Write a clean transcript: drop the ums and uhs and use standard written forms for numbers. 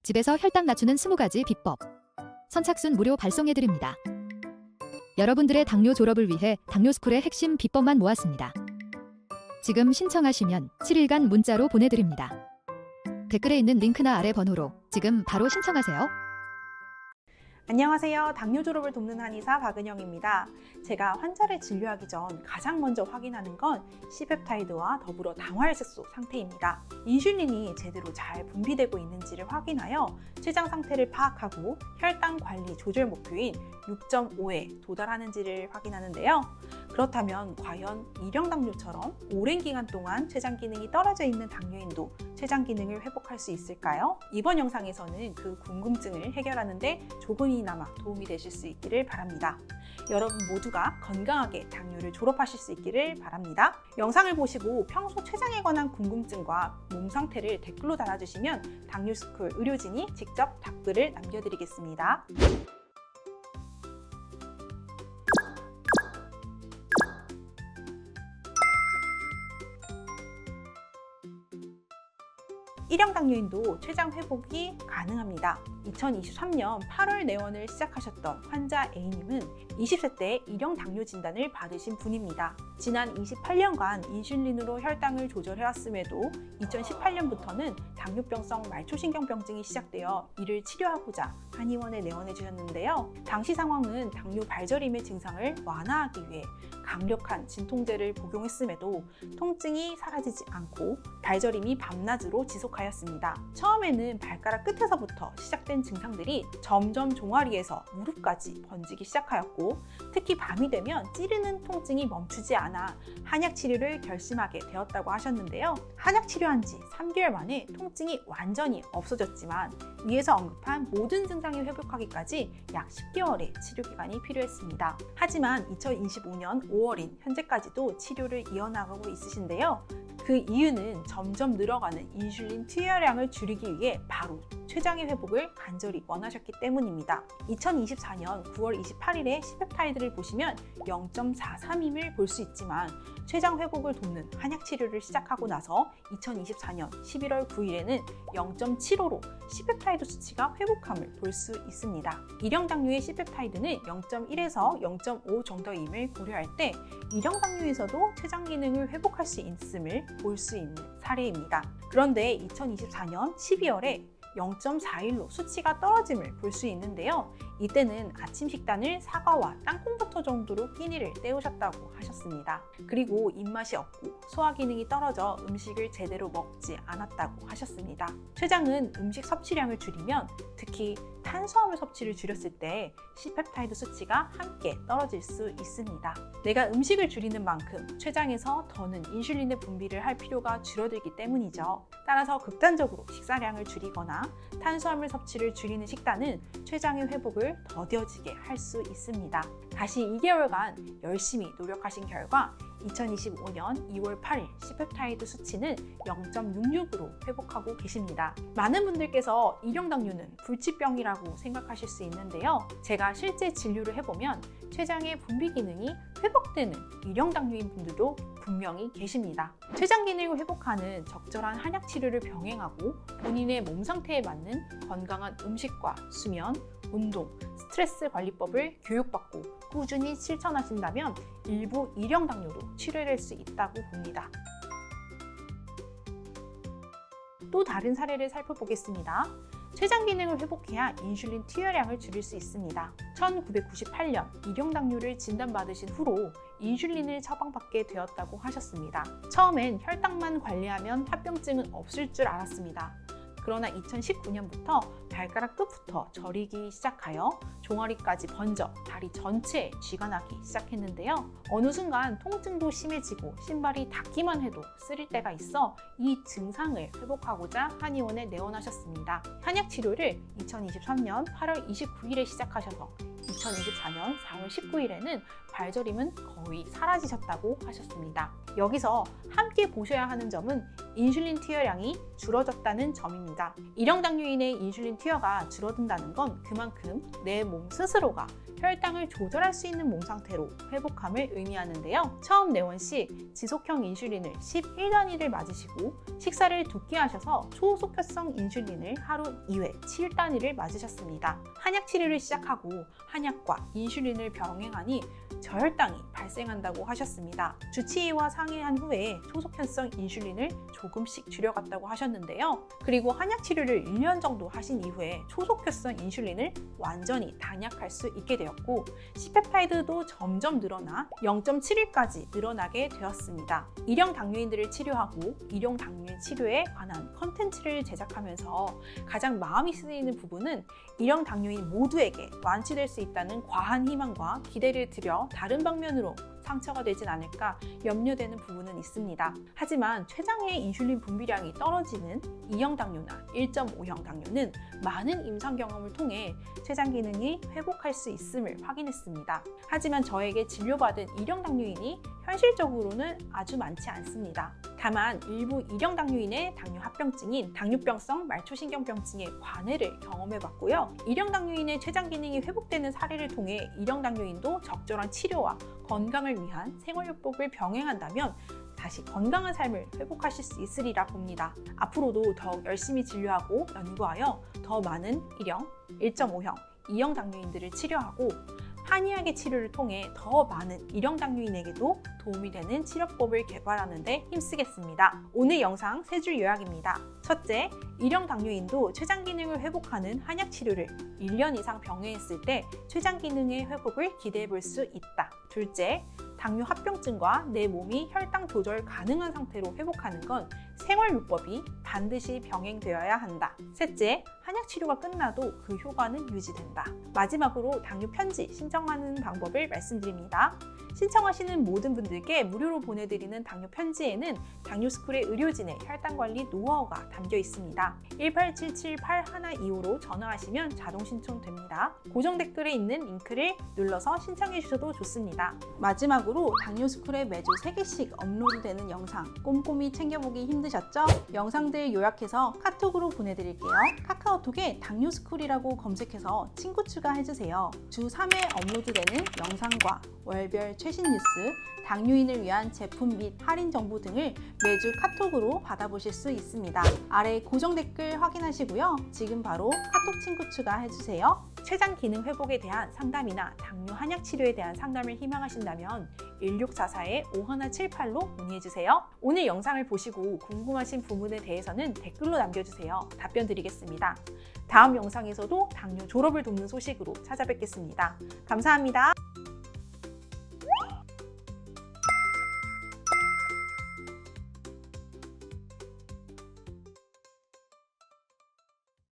집에서 혈당 낮추는 20가지 비법. 선착순 무료 발송해드립니다. 여러분들의 당뇨 졸업을 위해 당뇨스쿨의 핵심 비법만 모았습니다. 지금 신청하시면 7일간 문자로 보내드립니다. 댓글에 있는 링크나 아래 번호로 지금 바로 신청하세요. 안녕하세요. 당뇨 졸업을 돕는 한의사 박은영입니다. 제가 환자를 진료하기 전 가장 먼저 확인하는 건 C펩타이드와 더불어 당화혈색소 상태입니다. 인슐린이 제대로 잘 분비되고 있는지를 확인하여 췌장 상태를 파악하고 혈당 관리 조절 목표인 6.5에 도달하는지를 확인하는데요. 그렇다면 과연 일형 당뇨처럼 오랜 기간 동안 췌장 기능이 떨어져 있는 당뇨인도 췌장 기능을 회복할 수 있을까요? 이번 영상에서는 그 궁금증을 해결하는 데 조금이나마 도움이 되실 수 있기를 바랍니다. 여러분 모두가 건강하게 당뇨를 졸업하실 수 있기를 바랍니다. 영상을 보시고 평소 췌장에 관한 궁금증과 몸 상태를 댓글로 달아주시면 당뇨스쿨 의료진이 직접 답글을 남겨드리겠습니다. 일형 당뇨인도 췌장 회복이 가능합니다. 2023년 8월 내원을 시작하셨던 환자 A님은 20세 때 일형 당뇨 진단을 받으신 분입니다. 지난 28년간 인슐린으로 혈당을 조절해왔음에도 2018년부터는 당뇨병성 말초신경병증이 시작되어 이를 치료하고자 한의원에 내원해 주셨는데요. 당시 상황은 당뇨 발저림의 증상을 완화하기 위해 강력한 진통제를 복용했음에도 통증이 사라지지 않고 발저림이 밤낮으로 지속하였습니다. 처음에는 발가락 끝에서부터 시작된 증상들이 점점 종아리에서 무릎까지 번지기 시작하였고, 특히 밤이 되면 찌르는 통증이 멈추지 않아 한약 치료를 결심하게 되었다고 하셨는데요. 한약 치료한 지 3개월 만에 통증이 완전히 없어졌지만 위에서 언급한 모든 증상이 회복하기까지 약 10개월의 치료 기간이 필요했습니다. 하지만 2025년 5월인 현재까지도 치료를 이어나가고 있으신데요. 그 이유는 점점 늘어가는 인슐린 투여량을 줄이기 위해 바로 췌장의 회복을 간절히 원하셨기 때문입니다. 2024년 9월 28일에 C펩타이드를 보시면 0.43임을 볼 수 있지만 췌장 회복을 돕는 한약 치료를 시작하고 나서 2024년 11월 9일에는 0.75로 C펩타이드 수치가 회복함을 볼 수 있습니다. 일형 당뇨의 C펩타이드는 0.1에서 0.5 정도임을 고려할 때 일형 당뇨에서도 췌장 기능을 회복할 수 있음을 볼 수 있는 사례입니다. 그런데 2024년 12월에 0.41로 수치가 떨어짐을 볼 수 있는데요. 이때는 아침 식단을 사과와 땅콩버터 정도로 끼니를 때우셨다고 하셨습니다. 그리고 입맛이 없고 소화 기능이 떨어져 음식을 제대로 먹지 않았다고 하셨습니다. 췌장은 음식 섭취량을 줄이면, 특히 탄수화물 섭취를 줄였을 때 C펩타이드 수치가 함께 떨어질 수 있습니다. 내가 음식을 줄이는 만큼 췌장에서 더는 인슐린의 분비를 할 필요가 줄어들기 때문이죠. 따라서 극단적으로 식사량을 줄이거나 탄수화물 섭취를 줄이는 식단은 췌장의 회복을 더뎌지게 할 수 있습니다. 다시 2개월간 열심히 노력하신 결과 2025년 2월 8일 C펩타이드 수치는 0.66으로 회복하고 계십니다. 많은 분들께서 일형 당뇨는 불치병이라고 생각하실 수 있는데요. 제가 실제 진료를 해보면 췌장의 분비 기능이 회복되는 일형 당뇨인 분들도 분명히 계십니다. 췌장 기능을 회복하는 적절한 한약 치료를 병행하고 본인의 몸 상태에 맞는 건강한 음식과 수면, 운동, 스트레스 관리법을 교육받고 꾸준히 실천하신다면 일부 일형 당뇨로 치료될 수 있다고 봅니다. 또 다른 사례를 살펴보겠습니다. 췌장 기능을 회복해야 인슐린 투여량을 줄일 수 있습니다. 1998년 일형 당뇨를 진단받으신 후로 인슐린을 처방받게 되었다고 하셨습니다. 처음엔 혈당만 관리하면 합병증은 없을 줄 알았습니다. 그러나 2019년부터 발가락 끝부터 저리기 시작하여 종아리까지 번져 다리 전체에 쥐가 나기 시작했는데요. 어느 순간 통증도 심해지고 신발이 닿기만 해도 쓰릴 때가 있어 이 증상을 회복하고자 한의원에 내원하셨습니다. 한약 치료를 2023년 8월 29일에 시작하셔서 2024년 4월 19일에는 발저림은 거의 사라지셨다고 하셨습니다. 여기서 함께 보셔야 하는 점은 인슐린 투여량이 줄어졌다는 점입니다. 일형 당뇨인의 인슐린 투여가 줄어든다는 건 그만큼 내 몸 스스로가 혈당을 조절할 수 있는 몸 상태로 회복함을 의미하는데요. 처음 내원 시 지속형 인슐린을 11단위를 맞으시고 식사를 2끼 하셔서 초속혈성 인슐린을 하루 2회 7단위를 맞으셨습니다. 한약 치료를 시작하고 한약과 인슐린을 병행하니 저혈당이 발생한다고 하셨습니다. 주치의와 상의한 후에 초속혈성 인슐린을 조금씩 줄여갔다고 하셨는데요. 그리고 한약 치료를 1년 정도 하신 이후에 초속혈성 인슐린을 완전히 단약할 수 있게 되었고 C페프타이드도 점점 늘어나 0.7일까지 늘어나게 되었습니다. 일형 당뇨인들을 치료하고 일형 당뇨인 치료에 관한 컨텐츠를 제작하면서 가장 마음이 쓰이는 부분은 일형 당뇨인 모두에게 완치될 수 있다는 과한 희망과 기대를 들여 다른 방면으로 상처가 되진 않을까 염려되는 부분은 있습니다. 하지만 췌장의 인슐린 분비량이 떨어지는 2형 당뇨나 1.5형 당뇨는 많은 임상 경험을 통해 췌장 기능이 회복할 수 있음을 확인했습니다. 하지만 저에게 진료받은 1형 당뇨인이 현실적으로는 아주 많지 않습니다. 다만 일부 1형 당뇨인의 당뇨 합병증인 당뇨병성 말초신경병증의 관해를 경험해봤고요. 1형 당뇨인의 췌장 기능이 회복되는 사례를 통해 1형 당뇨인도 적절한 치료와 건강을 위한 생활요법을 병행한다면 다시 건강한 삶을 회복하실 수 있으리라 봅니다. 앞으로도 더욱 열심히 진료하고 연구하여 더 많은 1형, 1.5형, 2형 당뇨인들을 치료하고 한의학의 치료를 통해 더 많은 일형 당뇨인에게도 도움이 되는 치료법을 개발하는 데 힘쓰겠습니다. 오늘 영상 3줄 요약입니다. 첫째, 일형 당뇨인도 췌장 기능을 회복하는 한약 치료를 1년 이상 병행했을 때 췌장 기능의 회복을 기대해 볼 수 있다. 둘째, 당뇨 합병증과 내 몸이 혈당 조절 가능한 상태로 회복하는 건 생활요법이 반드시 병행되어야 한다. 셋째, 한약 치료가 끝나도 그 효과는 유지된다. 마지막으로 당뇨 편지 신청하는 방법을 말씀드립니다. 신청하시는 모든 분들께 무료로 보내드리는 당뇨 편지에는 당뇨스쿨의 의료진의 혈당관리 노하우가 담겨 있습니다. 1877-8125로 전화하시면 자동 신청됩니다. 고정 댓글에 있는 링크를 눌러서 신청해 주셔도 좋습니다. 마지막으로 당뇨스쿨에 매주 3개씩 업로드되는 영상 꼼꼼히 챙겨보기 힘드셨죠? 영상들 요약해서 카톡으로 보내드릴게요. 카카오톡에 당뇨스쿨이라고 검색해서 친구 추가해주세요. 주 3회 업로드되는 영상과 월별 최신 뉴스, 당뇨인을 위한 제품 및 할인 정보 등을 매주 카톡으로 받아보실 수 있습니다. 아래 고정 댓글 확인하시고요. 지금 바로 카톡 친구 추가해주세요. 췌장 기능 회복에 대한 상담이나 당뇨 한약 치료에 대한 상담을 희망하신다면 1644-5178로 문의해주세요. 오늘 영상을 보시고 궁금하신 부분에 대해서는 댓글로 남겨주세요. 답변 드리겠습니다. 다음 영상에서도 당뇨 졸업을 돕는 소식으로 찾아뵙겠습니다. 감사합니다.